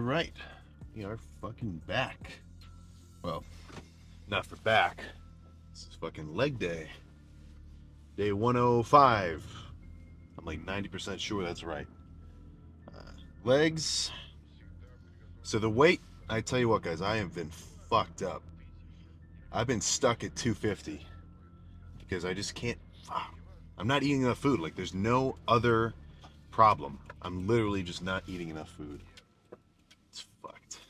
All right, we are fucking back. Well, not for back. This is fucking leg day. Day 105. I'm like 90% sure that's right. Legs. So the weight, I tell you what, guys, I have been fucked up. I've been stuck at 250 because I just can't. I'm not eating enough food. Like, there's no other problem. I'm literally just not eating enough food. It's fucked.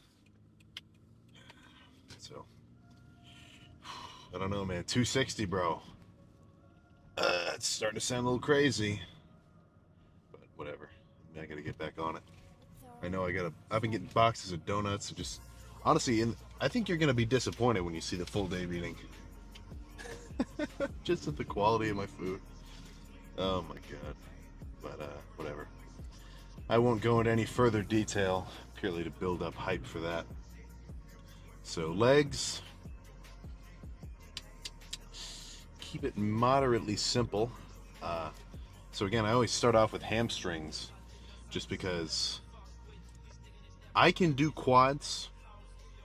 So, I don't know, man. 260, bro. It's starting to sound a little crazy, but whatever. I gotta get back on it. I know I've been getting boxes of donuts. Just honestly, I think you're gonna be disappointed when you see the full day meeting. Just at the quality of my food. Oh my god. But whatever. I won't go into any further detail, purely to build up hype for that. So legs. Keep it moderately simple. So again, I always start off with hamstrings, just because I can do quads.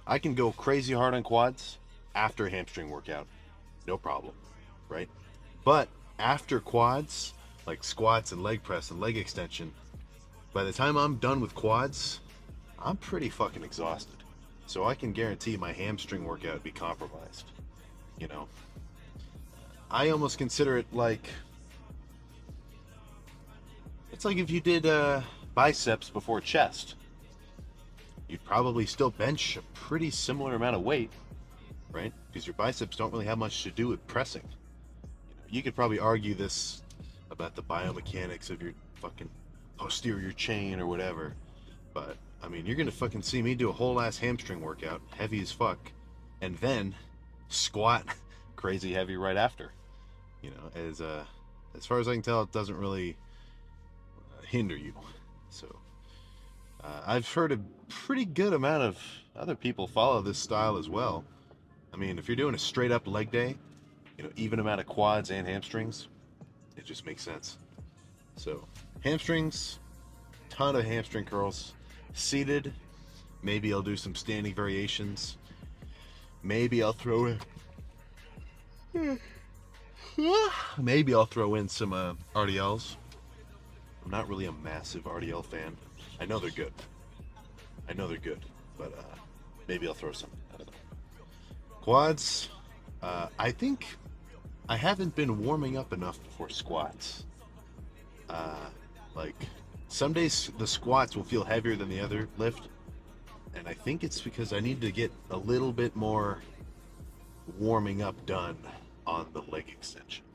I can go crazy hard on quads after a hamstring workout, no problem, right? But after quads, like squats and leg press and leg extension, by the time I'm done with quads, I'm pretty fucking exhausted. So I can guarantee my hamstring workout would be compromised. You know, I almost consider it like, it's like if you did biceps before chest. You'd probably still bench a pretty similar amount of weight, right? Because your biceps don't really have much to do with pressing. You could probably argue this about the biomechanics of your fucking posterior chain or whatever, but I mean, you're gonna fucking see me do a whole ass hamstring workout, heavy as fuck, and then squat crazy heavy right after. You know, as far as I can tell, it doesn't really hinder you. So I've heard a pretty good amount of other people follow this style as well. I mean, if you're doing a straight up leg day, you know, even amount of quads and hamstrings, it just makes sense. So hamstrings, ton of hamstring curls, seated. Maybe I'll do some standing variations. Maybe I'll throw in. Maybe I'll throw in some RDLs. I'm not really a massive RDL fan. I know they're good. But maybe I'll throw some. I don't know. Quads. I think I haven't been warming up enough for squats. Like some days the squats will feel heavier than the other lift, and I think it's because I need to get a little bit more warming up done on the leg extension.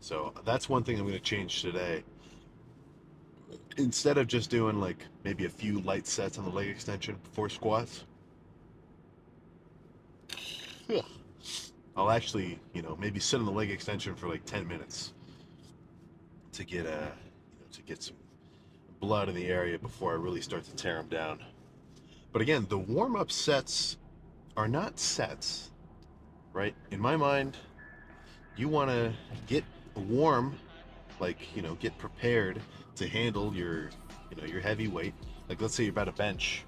So that's one thing I'm going to change today. Instead of just doing like maybe a few light sets on the leg extension before squats, I'll actually, you know, maybe sit on the leg extension for like 10 minutes to get to get some blood in the area before I really start to tear them down. But again, the warm-up sets are not sets, right? In my mind, you want to get warm, like, you know, get prepared to handle your, you know, your heavy weight. Like, let's say you're about to bench.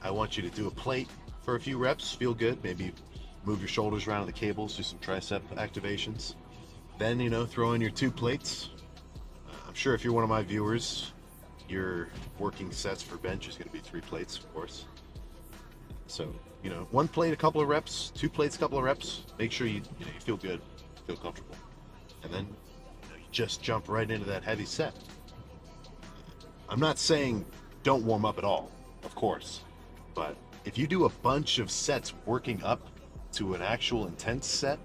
I want you to do a plate for a few reps, feel good, maybe move your shoulders around the cables, do some tricep activations. Then, you know, throw in your 2 plates. I'm sure if you're one of my viewers, your working sets for bench is going to be 3 plates, of course. So, you know, 1 plate, a couple of reps, 2 plates, a couple of reps. Make sure you feel good, feel comfortable. And then you just jump right into that heavy set. I'm not saying don't warm up at all, of course. But if you do a bunch of sets working up to an actual intense set,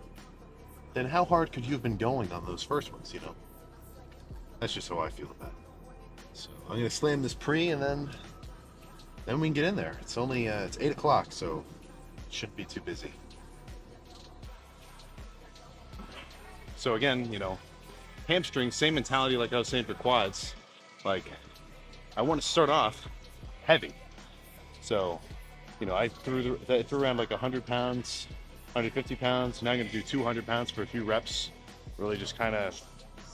then how hard could you have been going on those first ones, you know? That's just how I feel about it. So I'm gonna slam this pre, and then we can get in there. It's only it's 8 o'clock, so it shouldn't be too busy. So again, you know, hamstrings, same mentality like I was saying for quads. Like, I want to start off heavy. So, you know, I threw around like 100 pounds, 150 pounds. Now I'm going to do 200 pounds for a few reps. Really just kind of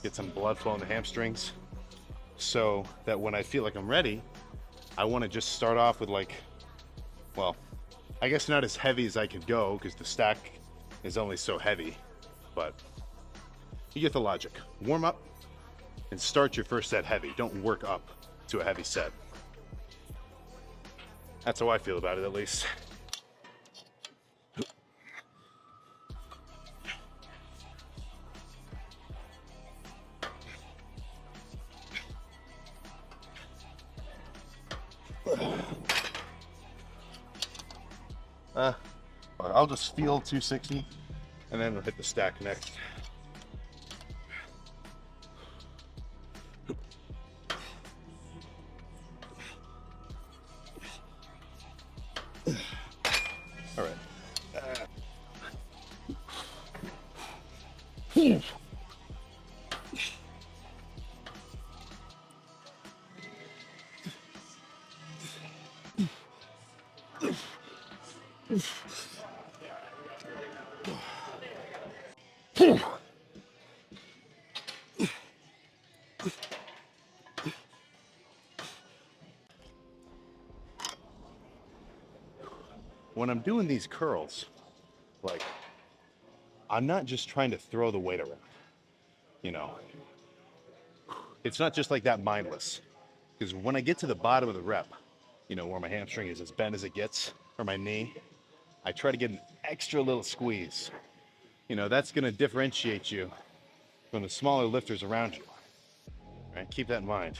get some blood flow in the hamstrings, so that when I feel like I'm ready, I want to just start off with like, well, I guess not as heavy as I could go because the stack is only so heavy, but you get the logic. Warm up and start your first set heavy. Don't work up to a heavy set. That's how I feel about it, at least. I'll just feel 260 and then we'll hit the stack next. All right. When I'm doing these curls, like, I'm not just trying to throw the weight around, you know. It's not just like that mindless. Because when I get to the bottom of the rep, you know, where my hamstring is as bent as it gets, or my knee, I try to get an extra little squeeze. You know, that's gonna differentiate you from the smaller lifters around you. Right? Keep that in mind.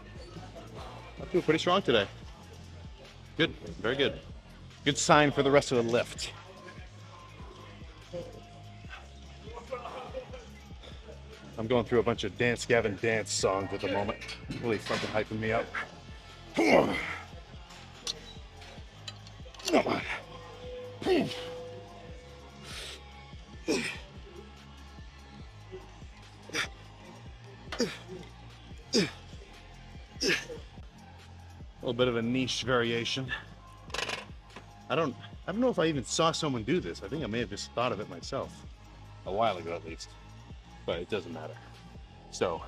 I feel pretty strong today. Good, very good. Good sign for the rest of the lift. I'm going through a bunch of Dance Gavin Dance songs at the moment. Really fucking hyping me up. Come on. A little bit of a niche variation. I don't know if I even saw someone do this. I think I may have just thought of it myself. A while ago at least. But it doesn't matter. So,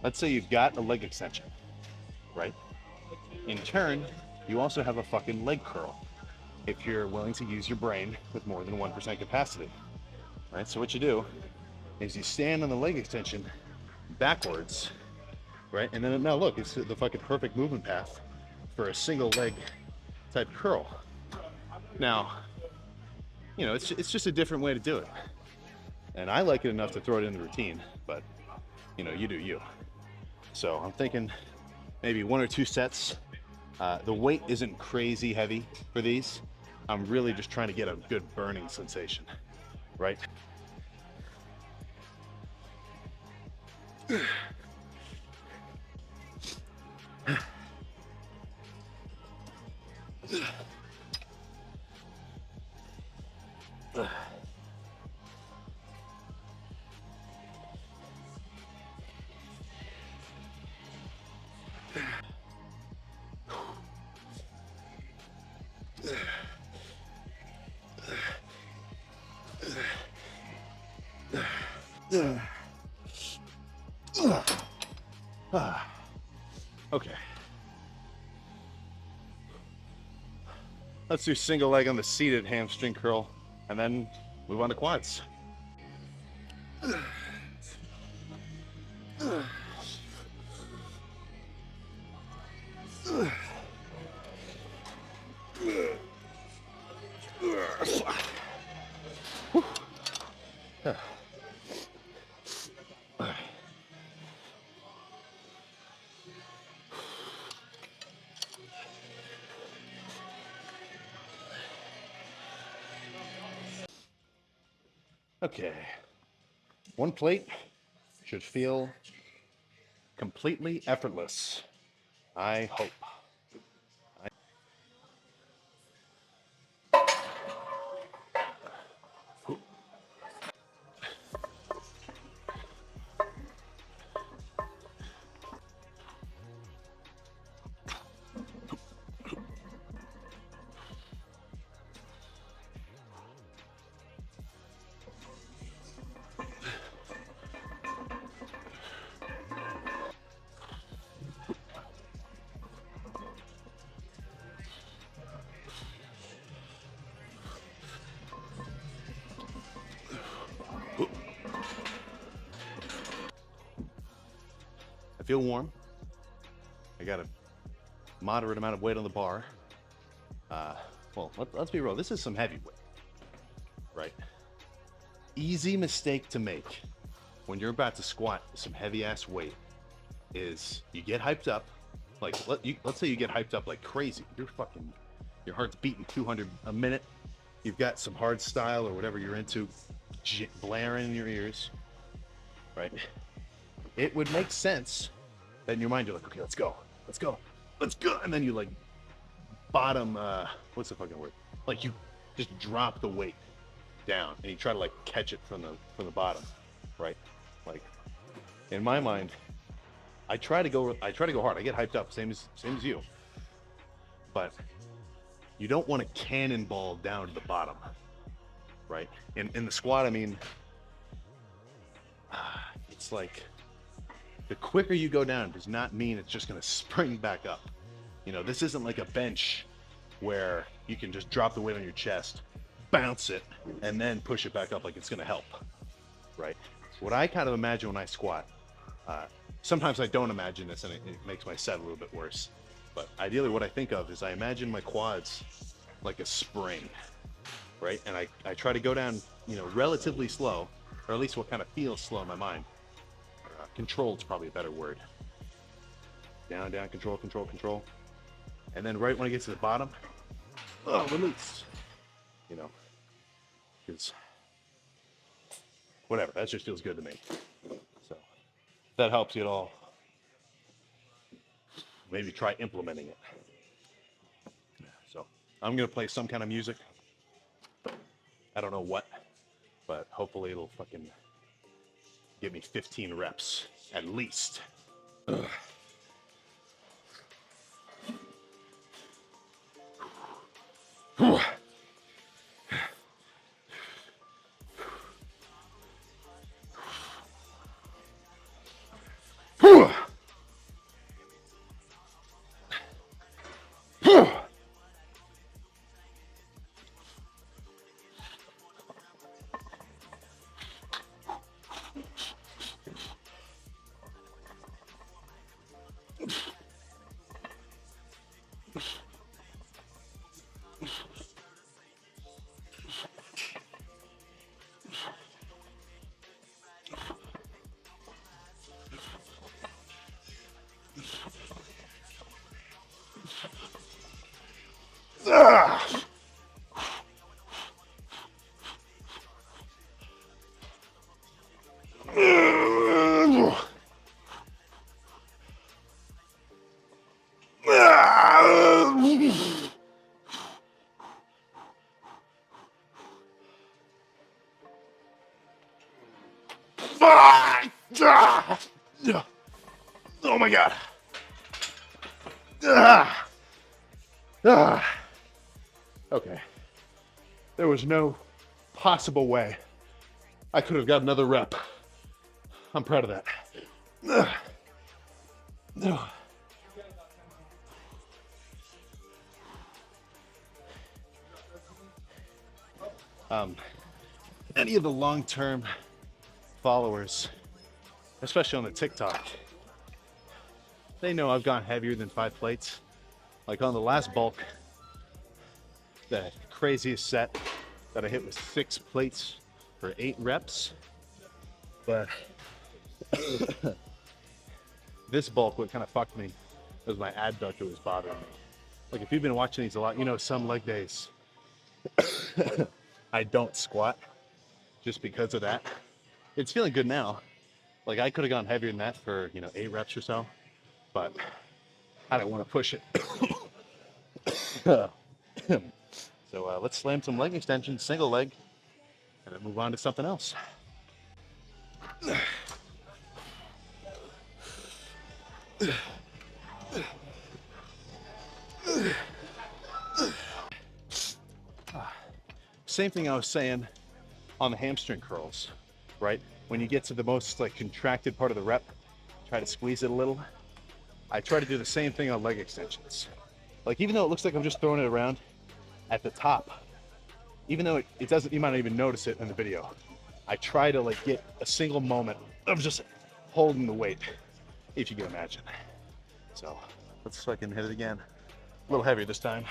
let's say you've got a leg extension, right? In turn, you also have a fucking leg curl if you're willing to use your brain with more than 1% capacity, right? So what you do is you stand on the leg extension backwards, right? And then now look, it's the fucking perfect movement path for a single leg type curl. Now, you know, it's just a different way to do it. And I like it enough to throw it in the routine, but you know, you do you. So I'm thinking maybe 1 or 2 sets. The weight isn't crazy heavy for these. I'm really just trying to get a good burning sensation, right? Okay. Let's do single leg on the seated hamstring curl and then move on to quads. Okay, one plate should feel completely effortless. I hope. feel warm. I got a moderate amount of weight on the bar. Well, let's be real. This is some heavy weight, right? Easy mistake to make when you're about to squat some heavy ass weight is you get hyped up. Like let's say you get hyped up like crazy. Your heart's beating 200 a minute. You've got some hard style or whatever you're into blaring in your ears, right? It would make sense that in your mind you're like, okay, let's go. And then you like bottom, what's the fucking word? Like you just drop the weight down and you try to like catch it from the bottom, right? Like in my mind, I try to go hard. I get hyped up, same as you. But you don't want to cannonball down to the bottom, right? In the squat, I mean, it's like the quicker you go down does not mean it's just gonna spring back up. You know, this isn't like a bench where you can just drop the weight on your chest, bounce it, and then push it back up like it's gonna help, right? What I kind of imagine when I squat, sometimes I don't imagine this and it makes my set a little bit worse. But ideally what I think of is I imagine my quads like a spring, right? And I try to go down, you know, relatively slow, or at least what kind of feels slow in my mind. Controlled's probably a better word. Down, control. And then right when it gets to the bottom, release. You know, because whatever, that just feels good to me. So if that helps you at all, maybe try implementing it. So I'm gonna play some kind of music. I don't know what, but hopefully it'll fucking give me 15 reps at least. Ugh. Oh my god. Okay. There was no possible way I could have got another rep. I'm proud of that. Any of the long-term followers, especially on the TikTok, they know I've gone heavier than 5 plates. Like on the last bulk, the craziest set that I hit was 6 plates for 8 reps. But this bulk, what kind of fucked me was my adductor was bothering me. Like if you've been watching these a lot, you know some leg days I don't squat just because of that. It's feeling good now. Like I could have gone heavier than that for, 8 reps or so, but I don't want to push it. So let's slam some leg extensions, single leg, and then move on to something else. Same thing I was saying on the hamstring curls, right? When you get to the most contracted part of the rep, try to squeeze it a little. I try to do the same thing on leg extensions. Like even though it looks like I'm just throwing it around at the top, even though it doesn't, you might not even notice it in the video. I try to get a single moment of just holding the weight if you can imagine. So let's fucking hit it again. A little heavier this time.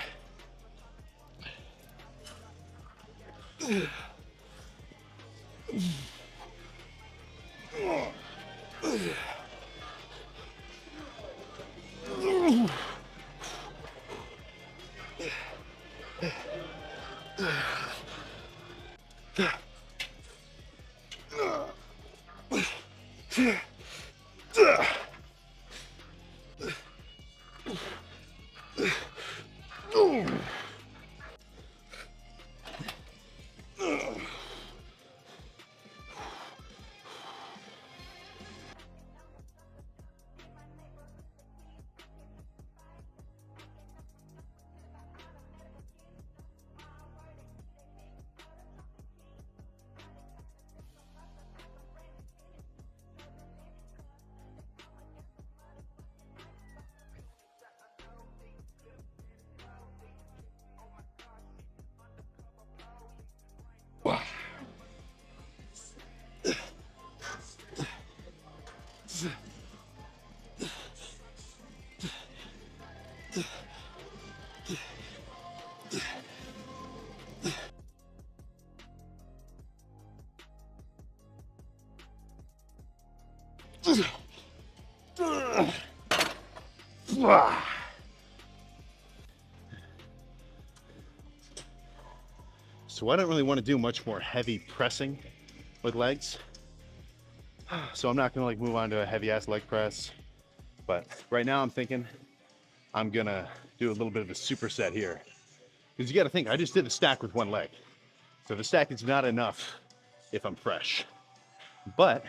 So I don't really want to do much more heavy pressing with legs. So I'm not gonna like move on to a heavy ass leg press. But right now I'm thinking I'm gonna do a little bit of a superset here. Because you gotta think, I just did the stack with one leg. So the stack is not enough if I'm fresh. But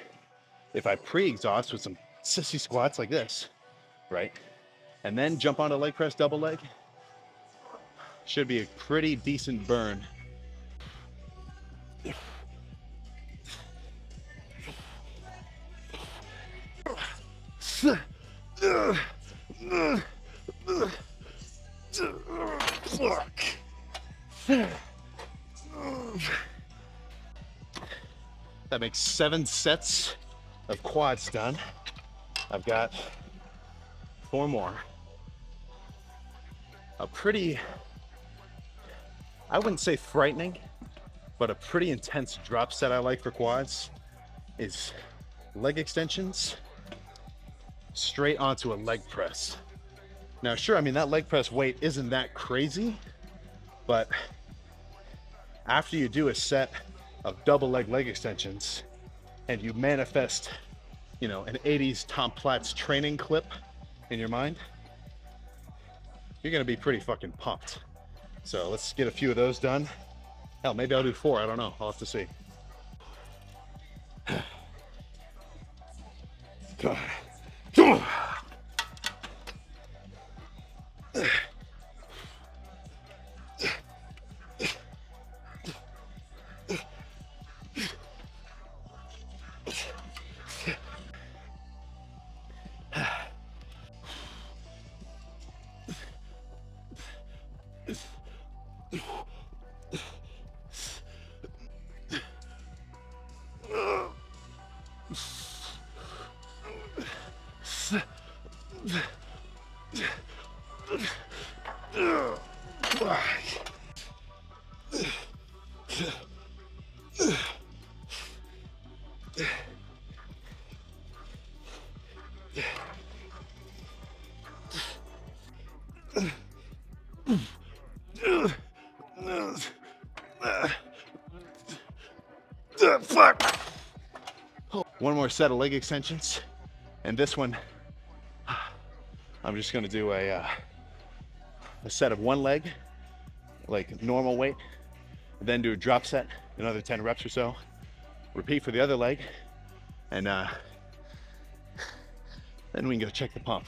if I pre-exhaust with some sissy squats like this, right? And then jump onto leg press double leg, should be a pretty decent burn. That makes 7 sets of quads done. I've got 4 more. A pretty, I wouldn't say frightening, but a pretty intense drop set I like for quads is leg extensions straight onto a leg press. Now, sure, I mean, that leg press weight isn't that crazy, but after you do a set of double leg extensions and you manifest, you know, an 80s Tom Platz training clip in your mind, you're gonna be pretty fucking pumped. So let's get a few of those done. Hell, maybe I'll do 4, I don't know, I'll have to see. One more set of leg extensions, and this one I'm just gonna do a set of one leg, like normal weight, then do a drop set, another 10 reps or so, repeat for the other leg, and then we can go check the pump.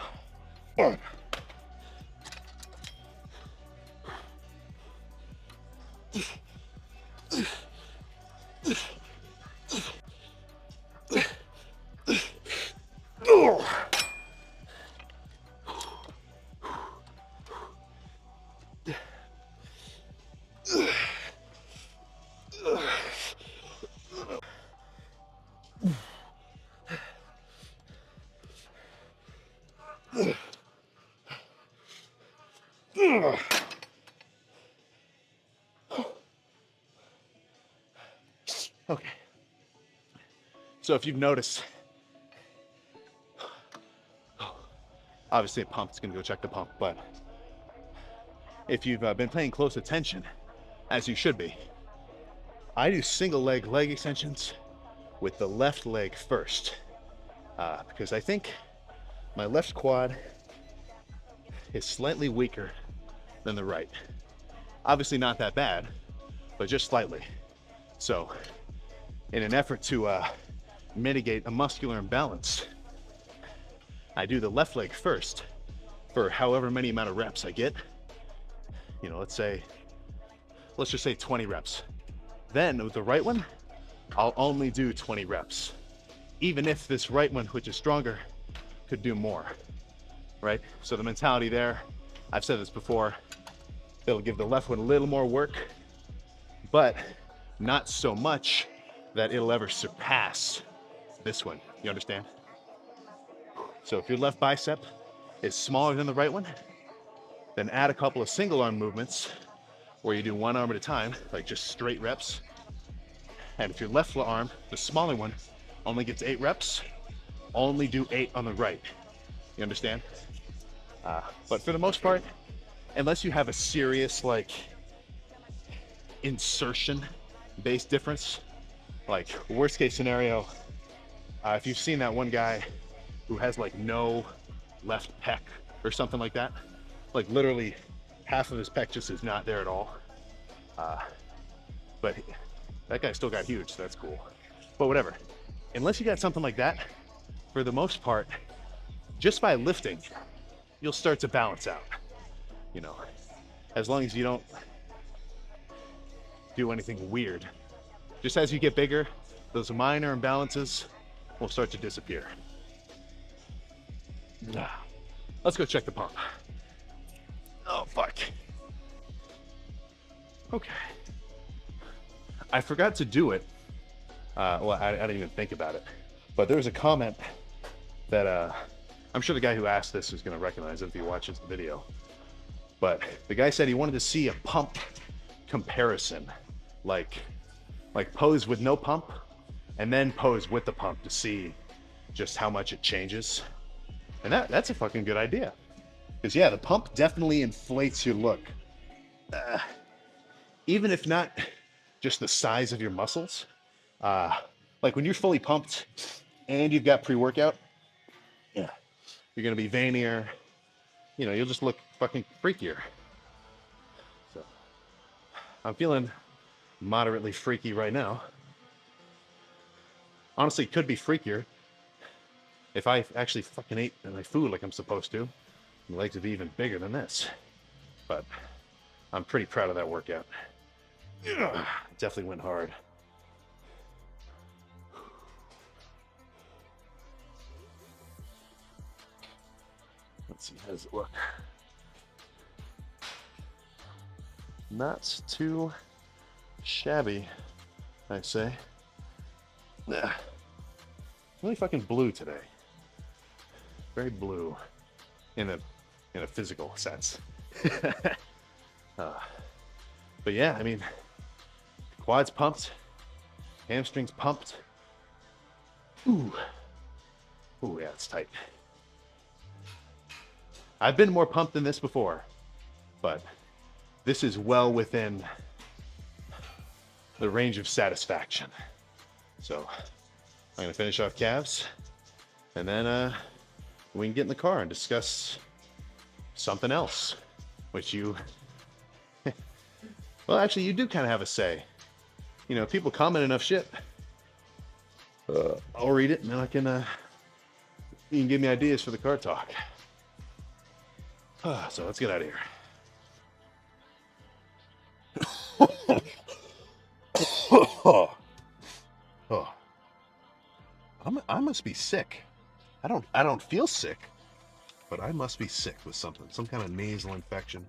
So if you've noticed, obviously a pump is gonna go check the pump, but if you've been paying close attention, as you should be, I do single leg extensions with the left leg first, because I think my left quad is slightly weaker than the right. Obviously not that bad, but just slightly. So in an effort to mitigate a muscular imbalance, I do the left leg first for however many amount of reps I get. You know, let's just say 20 reps. Then with the right one, I'll only do 20 reps. Even if this right one, which is stronger, could do more, right? So the mentality there, I've said this before, it'll give the left one a little more work, but not so much that it'll ever surpass this one. You understand? So if your left bicep is smaller than the right one, then add a couple of single arm movements where you do one arm at a time, like just straight reps. And if your left arm, the smaller one, only gets 8 reps, only do 8 on the right. You understand? But for the most part, unless you have a serious like insertion based difference, like worst case scenario, if you've seen that one guy who has like no left pec or something like that, like literally half of his pec just is not there at all. But that guy still got huge, so that's cool. But whatever, unless you got something like that, for the most part, just by lifting, you'll start to balance out. You know, as long as you don't do anything weird. Just as you get bigger, those minor imbalances will start to disappear. Let's go check the pump. Oh, fuck. Okay. I forgot to do it. Well, I didn't even think about it. But there was a comment that I'm sure the guy who asked this is going to recognize it if he watches the video. But the guy said he wanted to see a pump comparison, like pose with no pump and then pose with the pump to see just how much it changes. And that's a fucking good idea. Because yeah, the pump definitely inflates your look. Even if not just the size of your muscles. Like when you're fully pumped and you've got pre-workout, yeah, you're gonna be veinier. You know, you'll just look fucking freakier. So I'm feeling moderately freaky right now. Honestly, it could be freakier if I actually fucking ate my food like I'm supposed to. My legs would be even bigger than this. But I'm pretty proud of that workout. Ugh, definitely went hard. Let's see, how does it look? Not too shabby, I say. Nah. Really fucking blue today. Very blue in a physical sense. But yeah, I mean, quads pumped, hamstrings pumped. Ooh, yeah, it's tight. I've been more pumped than this before, but this is well within the range of satisfaction. So I'm gonna finish off calves, and then we can get in the car and discuss something else, which you, well, actually, you do kind of have a say. You know, if people comment enough shit, I'll read it, and then I can, you can give me ideas for the car talk. So let's get out of here. I must be sick. I don't feel sick, but I must be sick with something, some kind of nasal infection.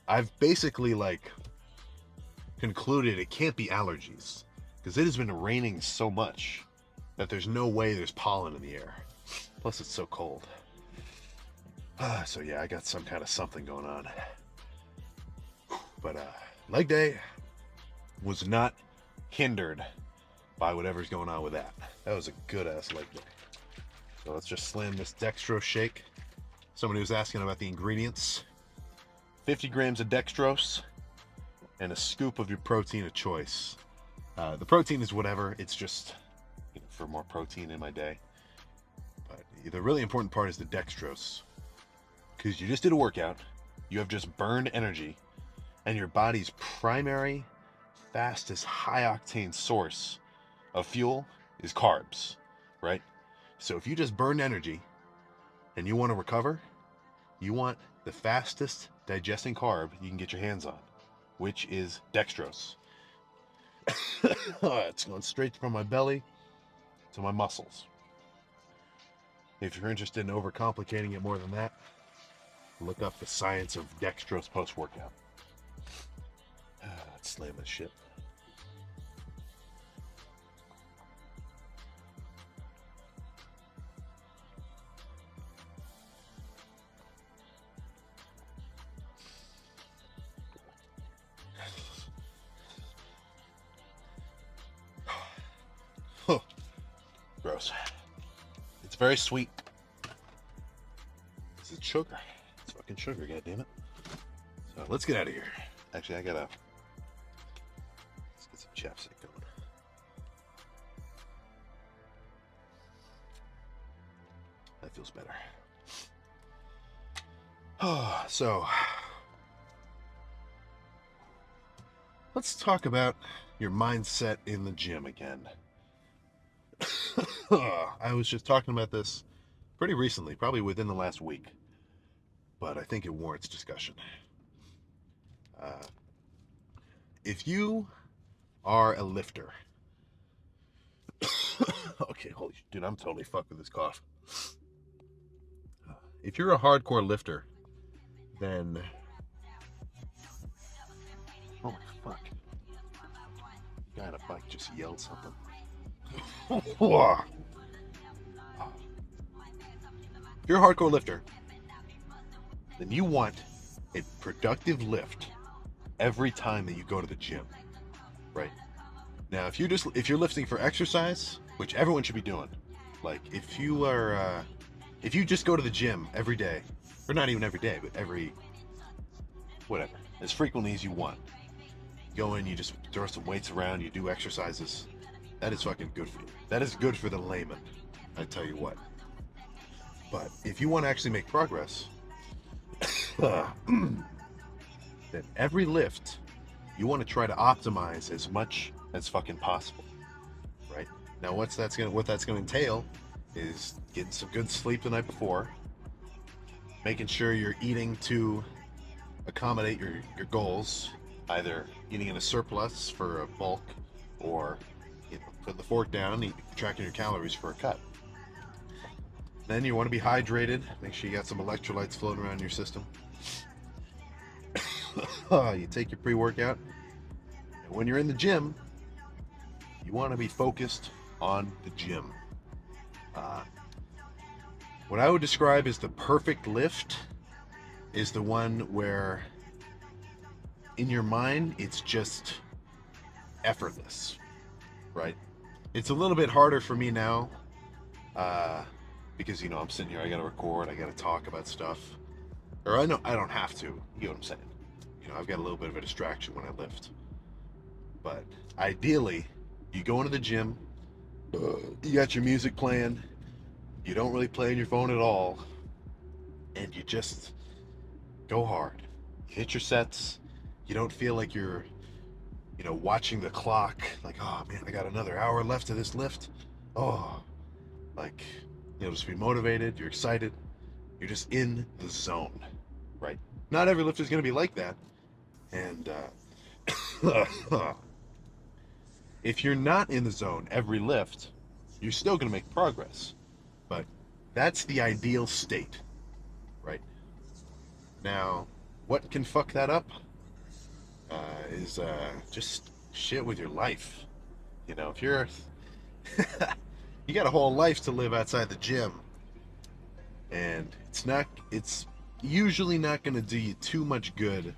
I've basically like concluded it can't be allergies because it has been raining so much that there's no way there's pollen in the air. Plus it's so cold. So yeah, I got some kind of something going on. But leg day was not hindered by whatever's going on with that. That was a good ass leg day. So let's just slam this dextrose shake. Somebody was asking about the ingredients. 50 grams of dextrose and a scoop of your protein of choice. The protein is whatever. It's just for more protein in my day. But the really important part is the dextrose, because you just did a workout, you have just burned energy, and your body's primary, fastest, high-octane source of fuel is carbs, right? So if you just burned energy and you want to recover, you want the fastest digesting carb you can get your hands on, which is dextrose. It's going straight from my belly to my muscles. If you're interested in overcomplicating it more than that, look up the science of dextrose post-workout. Let's slam this shit. Gross. It's very sweet. This is sugar. It's fucking sugar, goddammit. So let's get out of here. Actually, let's get some chapstick going. That feels better. So let's talk about your mindset in the gym again. I was just talking about this pretty recently, probably within the last week, but I think it warrants discussion. If you are a lifter, okay, holy shit, dude, I'm totally fucked with this cough. If you're a hardcore lifter, then oh my fuck, the guy on a bike just yelled something. If you're a hardcore lifter, then you want a productive lift every time that you go to the gym, right? Now, if you're lifting for exercise, which everyone should be doing, like if you just go to the gym every day, or not even every day, but as frequently as you want, you go in, you just throw some weights around, you do exercises. That is fucking good for you. That is good for the layman, I tell you what. But if you want to actually make progress, then every lift, you want to try to optimize as much as fucking possible, right? Now, what that's gonna entail is getting some good sleep the night before, making sure you're eating to accommodate your goals, either eating in a surplus for a bulk or put the fork down, tracking your calories for a cut. Then you want to be hydrated. Make sure you got some electrolytes floating around in your system. You take your pre-workout. And when you're in the gym, you want to be focused on the gym. What I would describe as the perfect lift is the one where in your mind, it's just effortless, right? It's a little bit harder for me now because, I'm sitting here, I got to record, I got to talk about stuff. Or I know I don't have to, you know what I'm saying? I've got a little bit of a distraction when I lift. But ideally, you go into the gym, you got your music playing, you don't really play on your phone at all, and you just go hard. You hit your sets, you don't feel like you're watching the clock, like, oh man, I got another hour left of this lift. Just be motivated, you're excited, you're just in the zone, right? Not every lift is going to be like that. And if you're not in the zone every lift, you're still going to make progress. But that's the ideal state, right? Now, what can fuck that up? Is just shit with your life. If you're you got a whole life to live outside the gym, and it's usually not going to do you too much good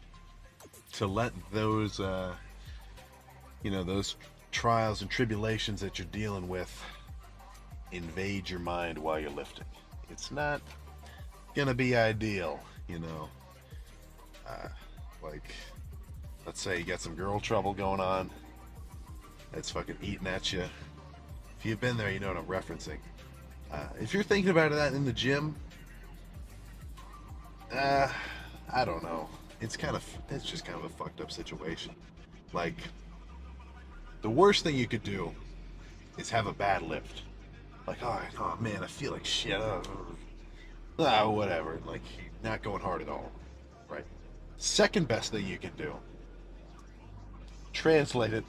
to let those those trials and tribulations that you're dealing with invade your mind while you're lifting. It's not gonna be ideal, you know. Like, let's say you got some girl trouble going on that's fucking eating at you. If you've been there, you know what I'm referencing. If you're thinking about that in the gym, I don't know. It's just kind of a fucked up situation. Like, the worst thing you could do is have a bad lift. Like, oh man, I feel like shit. Whatever. Like, not going hard at all. Right? Second best thing you can do, translate it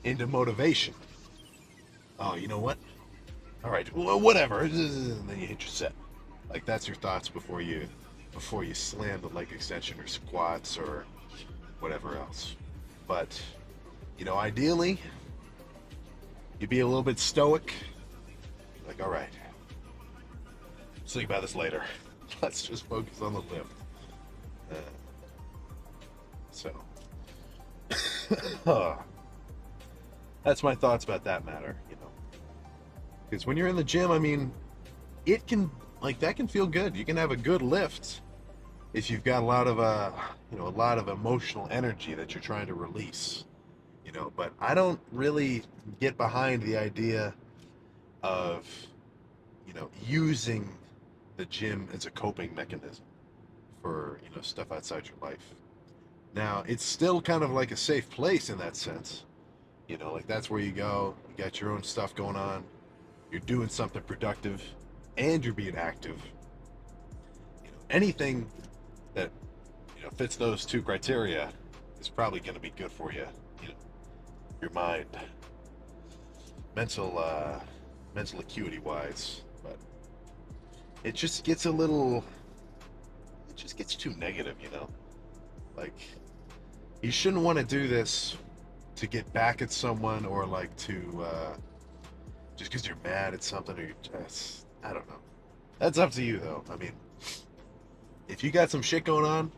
into motivation. Oh, you know what? All right, well, whatever. And then you hit your set. Like, that's your thoughts before you slam the leg extension or squats or whatever else. But, you know, ideally, you'd be a little bit stoic. Like, all right, let's think about this later. Let's just focus on the lift. That's my thoughts about that matter, you know. Because when you're in the gym, I mean, it can, like, that can feel good. You can have a good lift if you've got a lot of emotional energy that you're trying to release, you know. But I don't really get behind the idea of, you know, using the gym as a coping mechanism for, you know, stuff outside your life. Now, it's still kind of like a safe place in that sense. You know, like, that's where you go, you got your own stuff going on, you're doing something productive, and you're being active. You know, anything that, you know, fits those two criteria is probably going to be good for you. You know, your mind, mental acuity wise, but it just gets too negative, you know. Like, you shouldn't want to do this to get back at someone, or like to just because you're mad at something, or you just, I don't know. That's up to you, though. I mean, if you got some shit going on,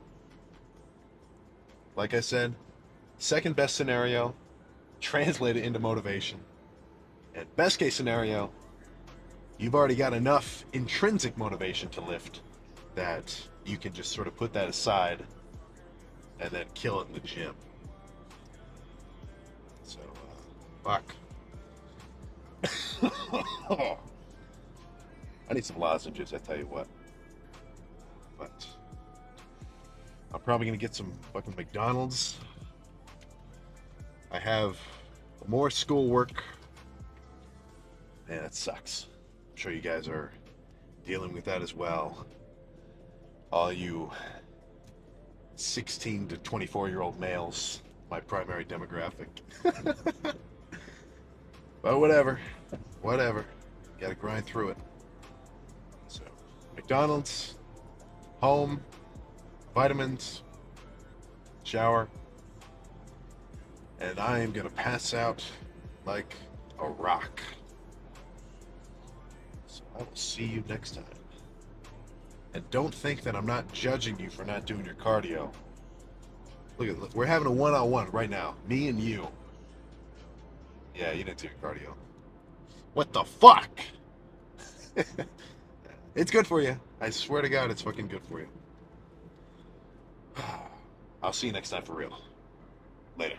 like I said, second best scenario, translate it into motivation. And best case scenario, you've already got enough intrinsic motivation to lift that you can just sort of put that aside and then kill it in the gym. So, fuck. I need some lozenges, I tell you what. But I'm probably gonna get some fucking McDonald's. I have more schoolwork. Man, it sucks. I'm sure you guys are dealing with that as well. All you 16 to 24-year-old males, my primary demographic. But whatever. Gotta grind through it. So, McDonald's, home, vitamins, shower, and I am gonna pass out like a rock. So I will see you next time. And don't think that I'm not judging you for not doing your cardio. Look, we're having a one-on-one right now, me and you. Yeah, you didn't do your cardio. What the fuck? It's good for you. I swear to God, it's fucking good for you. I'll see you next time for real. Later.